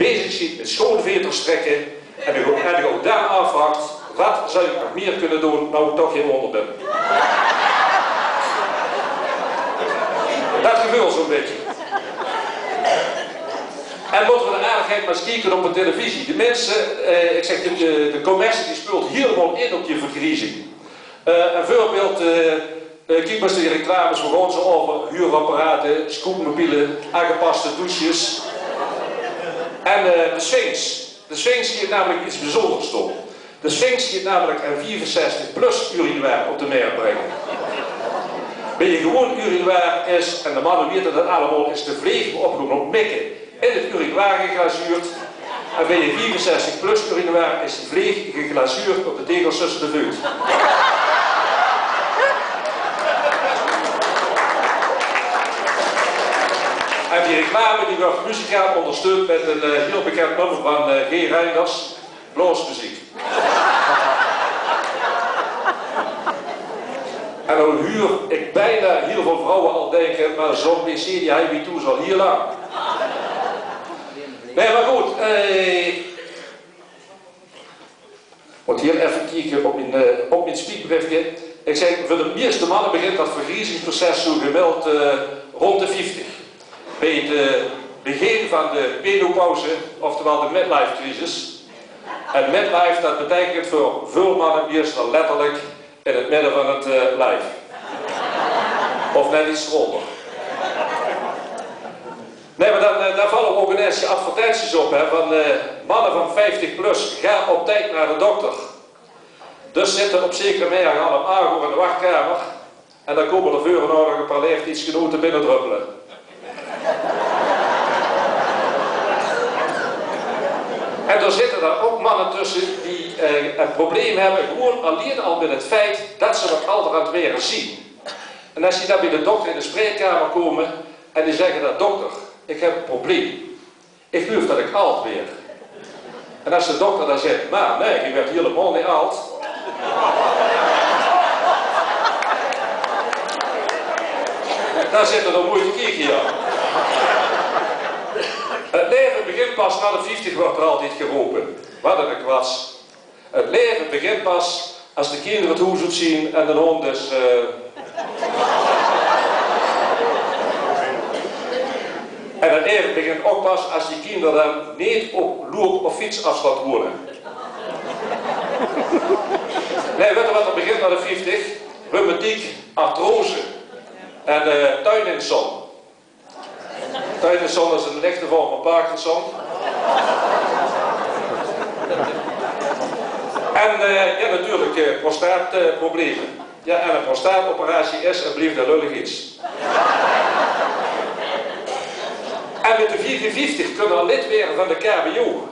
bezig ziet met schoonveters trekken en je ook daar afvraagt, wat zou ik nog meer kunnen doen, nou ik toch geen wonder ben. Dat gebeurt zo'n beetje. En moeten we de aardigheid maar eens kijken op de televisie. De mensen, ik zeg, de commercie die speelt helemaal in op je vergriezing. Een voorbeeld, kijk maar eens de reclames, we gaan ze over huurapparaten, scootmobielen, aangepaste douches. En de Sphinx. De Sphinx heeft namelijk iets bijzonders doen. De Sphinx heeft namelijk een 64 plus urinoir op de markt brengen. Ben je gewoon urinoir is, en de mannen weten dat allemaal, is de vleeg opgenomen op mikken in het urinoir geglazuurd. En ben je 64 plus urinoir is de vleeg geglazuurd op de tegels tussen de vuut. En die reclame die wordt muzikaal ondersteund met een heel bekend nummer van G. Reinders, Bloosmuziek. En dan huur ik bijna heel veel vrouwen al denken, maar zo'n wc die hij wie toe zal hier lang. Nee, maar goed. Moet hier even kijken op mijn spiekbriefje. Ik zeg, voor de meeste mannen begint dat vergriezingsproces zo gemiddeld rond de 50. Bij het begin van de menopauze, oftewel de midlife crisis. En midlife, dat betekent voor veel mannen meestal letterlijk in het midden van het lijf. Of net iets eronder. Nee, maar daar vallen ook ineens advertenties op, hè, van mannen van 50 plus, ga op tijd naar de dokter. Dus zitten op zekere middag al een argo in de wachtkamer en dan komen er voor nog een paar leeft iets genoten binnendruppelen. En er zitten daar ook mannen tussen die een probleem hebben, gewoon alleen al met het feit dat ze wat ouder aan het weer zien. En als die dan bij de dokter in de spreekkamer komen en die zeggen dat dokter, ik heb een probleem. Ik geloof dat ik oud weer. En als de dokter dan zegt, maar nee, je werd helemaal niet oud. Dan zit er moeite kijken, ja. Het leven begint pas na de 50, wordt er altijd geroepen. Wat een kwats. Het leven begint pas als de kinderen het huis zien en de hond dus... En het leven begint ook pas als die kinderen dan niet op loop- of fietsafstand wonen. Nee, weet je wat er begint na de 50? Reumatiek, artrose en tuininsomnie. Tuininsomnie is een lichte vorm van Parkinson. En ja, natuurlijk prostaatproblemen. Ja, en een prostaatoperatie is en blijft een lullig iets. En met de 54 kunnen we lid worden van de KBO.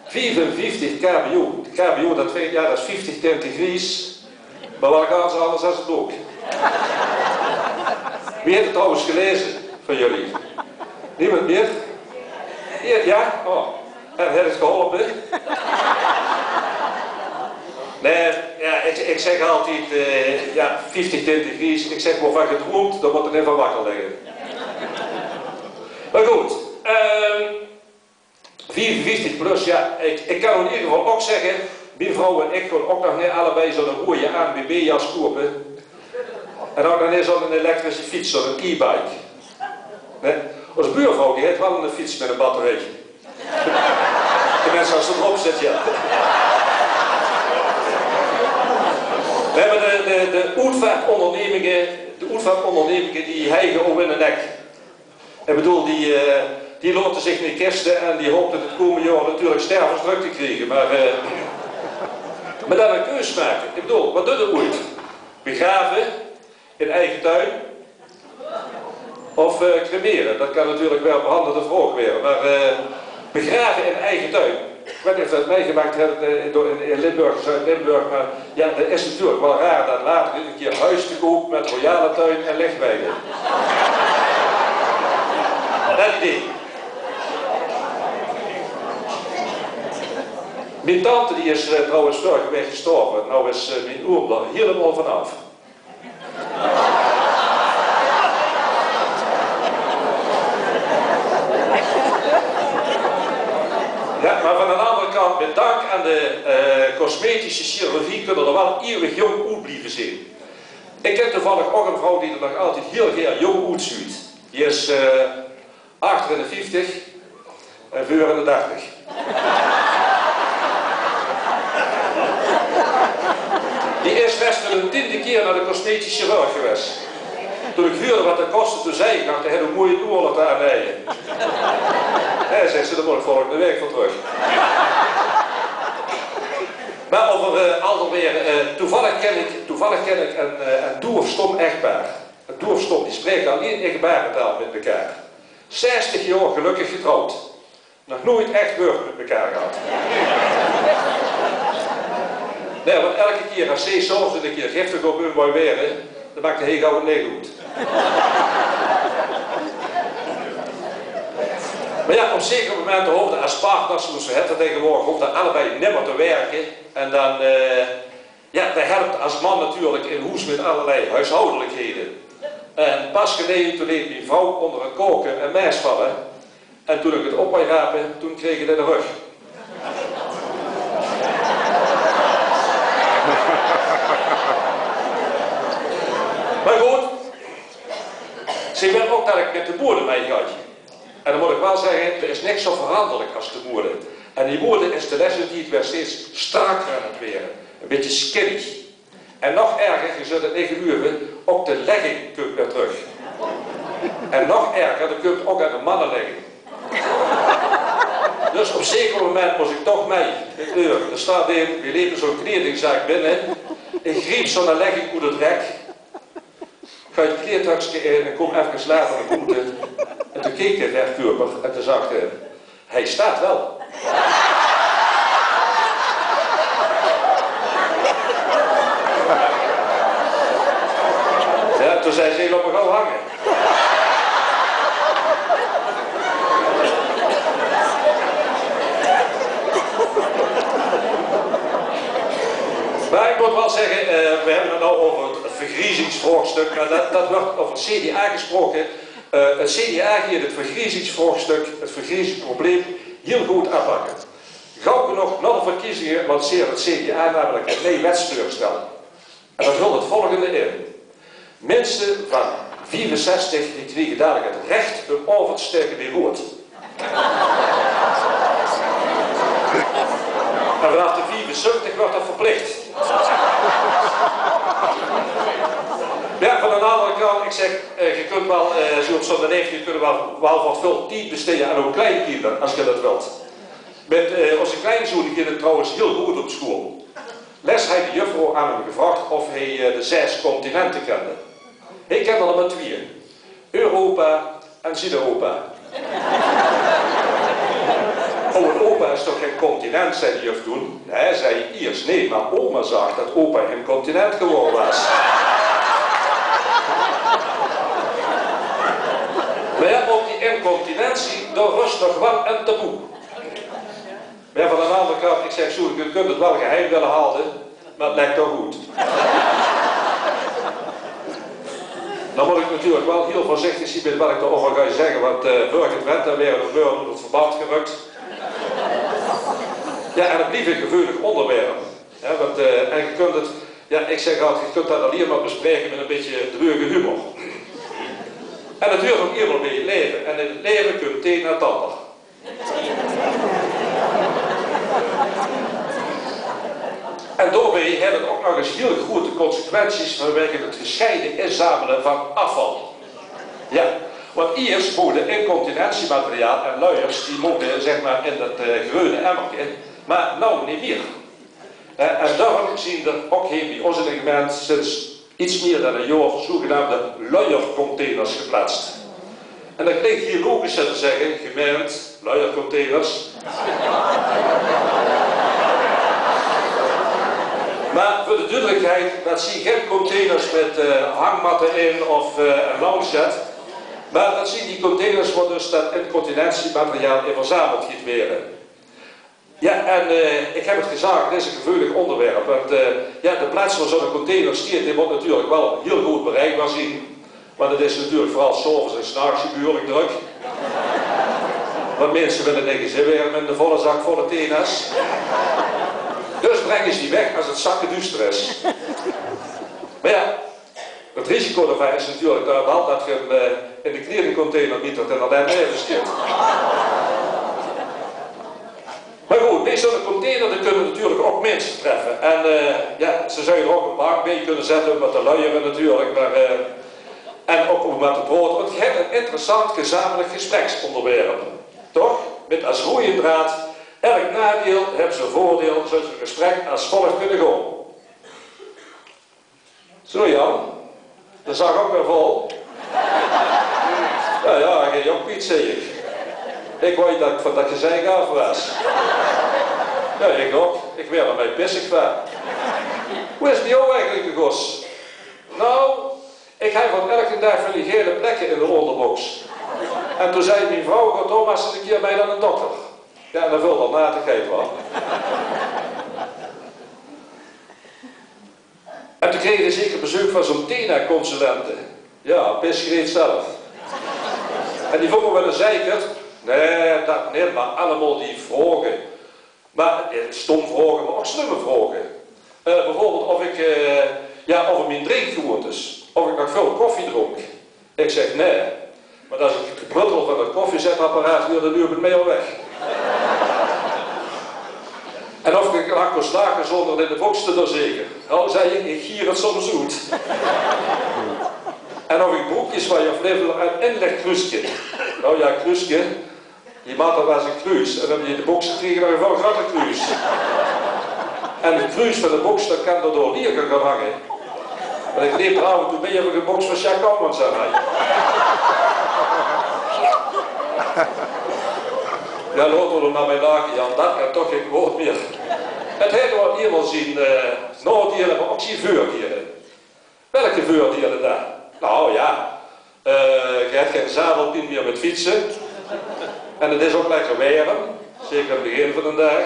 54 KBO. De KBO, dat is 50 degrees. Maar wat gaan ze anders als het ook? Wie heeft het trouwens gelezen van jullie? Niemand meer? Ja? Oh. En heeft het geholpen? Nee, ja, ik zeg altijd, 50 degrees. Ik zeg maar van gedroomd, dan moet er even wakker liggen. Maar goed, 54 plus, ja, ik kan in ieder geval ook zeggen, mijn vrouw en ik gaan ook nog niet allebei zo'n rode ANWB-jas kopen. En ook nog niet zo'n elektrische fiets, zo'n e-bike. Nee? Onze buurvrouw die heeft wel een fiets met een batterij. De mensen als ze erop zitten, ja. We hebben de uitvaartondernemingen die hijgen om in de nek. Ik bedoel, die laten zich niet kisten en die hopen het komende jaar natuurlijk stervensdruk te krijgen. Maar dan een keus maken. Ik bedoel, wat doet het ooit? Begraven in eigen tuin of cremeren? Dat kan natuurlijk wel een behandelde vraag weer. Maar begraven in eigen tuin. Ik weet niet of dat meegemaakt hebben in Limburg, Zuid-Limburg, maar ja, dat is natuurlijk wel raar dat later een keer huis te koop met royale tuin en lichtweiden. Dat idee. Mijn tante die is trouwens vorige week gestorven, nou is mijn oom er helemaal vanaf. Ja, maar van de andere kant, met dank aan de cosmetische chirurgie kunnen er wel eeuwig jong uit blijven zien. Ik ken toevallig ook een vrouw die er nog altijd heel graag jong uitziet. Die is 58 en 34. Die is best wel een 10e keer naar de cosmetische chirurg geweest. Toen ik hoorde wat dat kostte, toen zei ik nog, hij had een mooie oorlog aan rijden. Hij zegt ze, daar moet ik volgende week voor terug. Maar over alweer, toevallig ken ik een doofstom echtpaar. Een doofstom, die spreekt alleen in gebarentaal met elkaar. 60 jaar gelukkig getrouwd. Nog nooit echt woord met elkaar gehad. Nee, want elke keer als ze soms een keer giftig op hun mooi weer, dan maakt de heel gauw een leeg goed. Maar ja, op zekere momenten hoefden als partners, zoals we het tegenwoordig, hoefden allebei nimmer te werken. En dan, ja, dat helpt als man natuurlijk in huis met allerlei huishoudelijkheden. En pas geleden, toen deed mijn vrouw onder een koken en mes vallen. En toen ik het op wou rapen, toen kreeg ik het in de rug. Maar goed, ze wil ook dat ik met de boeren mee ga. En dan moet ik wel zeggen, er is niks zo veranderlijk als de boeren. En die boeren is de lessen die het weer steeds strakker aan het weren. Een beetje skinny. En nog erger, je zult het niet geloven, ook de legging komt weer terug. En nog erger, dat komt ook aan de mannenlegging. Dus op een zeker moment moest ik toch mee. Er staat in, we leven zo'n kledingzaak binnen. Ik greep zo'n legging uit het rek. Ga je het kleertakje in en kom even later naar buiten. En toen keek de verkoper en toen zag hij staat wel. Ja, toen zei ze, laat me gauw hangen. Maar ik moet wel zeggen, we hebben het nou over het vergriezingsvraagstuk, maar dat wordt over het CDA gesproken. Het CDA gaat het vergriezingsvraagstuk, het vergriezingsprobleem, heel goed aanpakken. Gauw genoeg na de verkiezingen lanceert het CDA namelijk een nieuw wetsvoorstel. En dat wil het volgende in. Mensen van 64 die krijgen dadelijk het recht om over te steken bij rood. En vanaf de 74 wordt dat verplicht. Ja, van de andere kant, ik zeg, je kunt wel, zo op zo'n leeftijd, je kunt wel wat veel tijd besteden aan een kleinkinderen, als je dat wilt. Met onze kleinzoon, die ging trouwens heel goed op school. Les had de juffrouw aan hem gevraagd of hij de 6 continenten kende. Hij kende er maar 2. Europa en Zuid-Europa. Oh, en opa is toch geen continent, zei de juf toen. Hij zei eerst nee, maar oma zag dat opa een continent geworden was. Maar ja, ook die incontinentie, daar rust nog wel een taboe. Maar ja, van de andere kant, ik zeg zo, je kunt het wel geheim willen houden, maar het lijkt toch goed. Dan moet ik natuurlijk wel heel voorzichtig zien met wat ik erover ga zeggen, want vorige Drenthe weer de burn onder het verband gerukt. Ja, en het blijft een gevoelig onderwerp. Ja, want, en je kunt het, ja, ik zeg altijd, je kunt dat alleen maar bespreken met een beetje dreuge humor. En het duurt ook eenmaal bij je leven. En in het leven kun je het een naar het ander. En daarbij hebben het ook nog eens heel grote consequenties vanwege het gescheiden inzamelen van afval. Ja, want eerst mogen incontinentiemateriaal en luiers, die mogen zeg maar in dat groene emmertje, maar nou niet meer. En daarom zien er ook hier bij ons in de gemeente sinds iets meer dan een jaar zogenaamde luiercontainers geplaatst. En dat klinkt hier logischer te zeggen, gemeente, luiercontainers. Maar voor de duidelijkheid, dat zien geen containers met hangmatten in of een loungeset. Maar dat zien die containers waar dus dat incontinentiemateriaal in verzameld gaat worden. Ja, en ik heb het gezegd, het is een gevoelig onderwerp. Want ja, de plaats waar zo'n container staat, die moet natuurlijk wel heel goed bereikbaar zijn. Want het is natuurlijk vooral 's avonds en 's nachts behoorlijk druk. Want mensen willen denken, ze weer met de volle zak volle tenas. Dus brengen ze die weg als het zakken duister is. Maar ja, het risico daarvan is natuurlijk wel dat je hem in de kledingcontainer niet tot in alleen even schiet. Maar goed, bij zo'n container kunnen natuurlijk ook mensen treffen. En ja, ze zouden er ook een bank mee kunnen zetten met de luieren natuurlijk. Maar, en ook met het brood. Want je hebt een interessant gezamenlijk gespreksonderwerp. Toch? Met als rode draad. Elk nadeel heeft zijn voordeel, zodat je gesprek als volgt kunnen gaan. Zo Jan, dat zag ook weer vol. Ja, geen jong Piet, zeg ik. Ik weet dat je zei gaaf was. Ja, ik ook. Ik werd ermee pissig van. Hoe is het jou eigenlijk, de gos? Nou, ik heb van elke dag van die gele plekken in de onderbox. En toen zei mijn vrouw, ga Thomas eens een keer bij naar een dokter. Ja, dat wil dan na te geven wel. En toen kreeg ik zeker bezoek van zo'n TENA-consulente. Ja, pisgereed zelf. En die vonden wel een zeikert. Nee, dat niet, maar allemaal die vragen. Maar stom vragen, maar ook slimme vragen. Bijvoorbeeld of ik, over mijn drinkgewoontes. Of ik nog veel koffie dronk. Ik zeg nee. Maar als ik het gebruttel van het koffiezetapparaat wil, dan duw ik het mee al weg. En of ik een akko slagen zonder in de box te doorzeker. Nou, zei ik gier het soms zoet. En of ik broekjes van je vlevel uit inleg kruisje. Nou ja, kruisje. Die maat was een kruis. En dan heb je in de box gekregen nog een veel grote kruis. En de kruis van de box, dat kan er door lieren gaan hangen. Maar ik leef trouwens, toen ben je even een box van Jacques Almans aan mij. Ja, laten we naar mij lachen, Jan, dat kan toch geen woord meer. Het heeft we hier wel zien, nooddieren, maar ook zien vuurdieren. Welke vuurdieren dan? Nou ja, je hebt geen zadelpin meer met fietsen. En het is ook lekker warm, zeker aan het begin van de dag.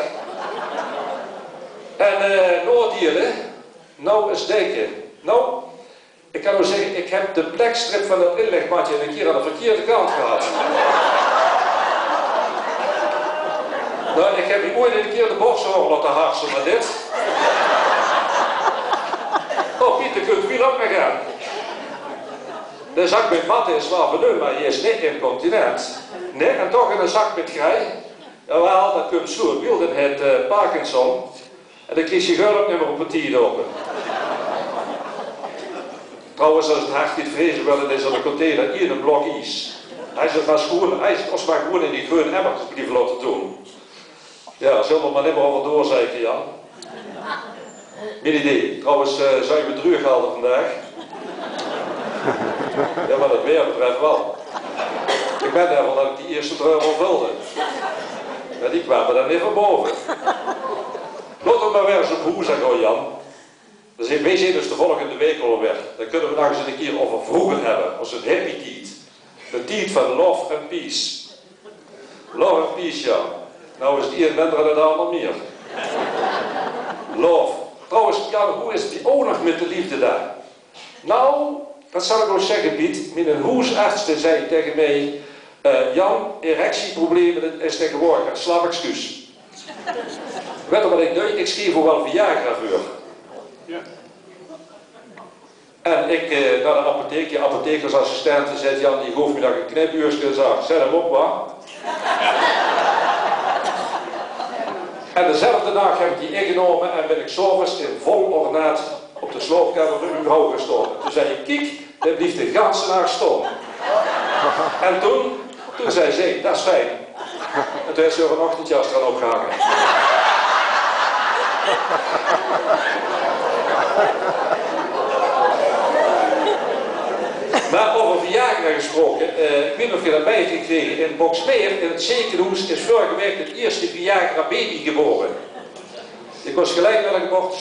En nooddieren, nou eens denken. Nou, ik kan wel zeggen, ik heb de plekstrip van dat inlegmatje een keer aan de verkeerde kant gehad. Nou, ik heb hier ooit een keer de borsthoorn laten harsen met dit. Oh, Pieter, kunt u hier ook mee gaan? De zak met matten is wel benul, maar die is niet incontinent. Nee, en toch in een zak met grij. Jawel, dat komt zo. Wilden het Parkinson. En dan kies je gulp nummer op het 10 open. Trouwens, als het hart niet vrezen wil, dan is er een container hier een blok ijs. Hij zit maar schoon, hij zit maar gewoon in die groene emmer die laten doen. Ja, zullen we maar niet meer over doorzeiken, Jan. Mijn idee. Trouwens, zou je me terug halen vandaag? Ja, maar het weer betreft wel. Ik ben daarvan dat ik die eerste treur al vulde. Ja, die kwamen daar niet van boven. Laten we maar weer eens op hoe zeggen, Jan. Dus wij zien dus de volgende week alweer. Dan kunnen we nog eens een keer over vroeger hebben. Als een happy deed. De deed van love and peace. Love and peace, ja. Nou is het een minder dan de ander meer. Love. Trouwens, Jan, hoe is het ook nog met de liefde daar? Nou, dat zal ik ook zeggen, Piet. Mijn huisarts zei tegen mij... Jan, erectieproblemen is tegenwoordig een slap excuus. Weet je wat ik doe? Ik schreef voor wel Viagra voor. Ja. En ik naar de apotheek, je apothekersassistent, zei Jan, die gaf me nog een knipuurtje en zei, zet hem op maar. En dezelfde dag heb ik die ingenomen en ben ik 's ochtends in vol ornaat op de sloopkamer van uw vrouw gestaan. Toen zei ik, kijk, dit blijft de ganse nacht staan. En toen zei ze, dat is fijn. En toen heeft ze een ochtendjas eraan opgehangen. Maar over Viagra gesproken, ik weet niet of je dat bij hebt gekregen. In Boxmeer, in het ziekenhuis, is vorige week het eerste Viagra baby geboren. Ik was gelijk naar de geboorte.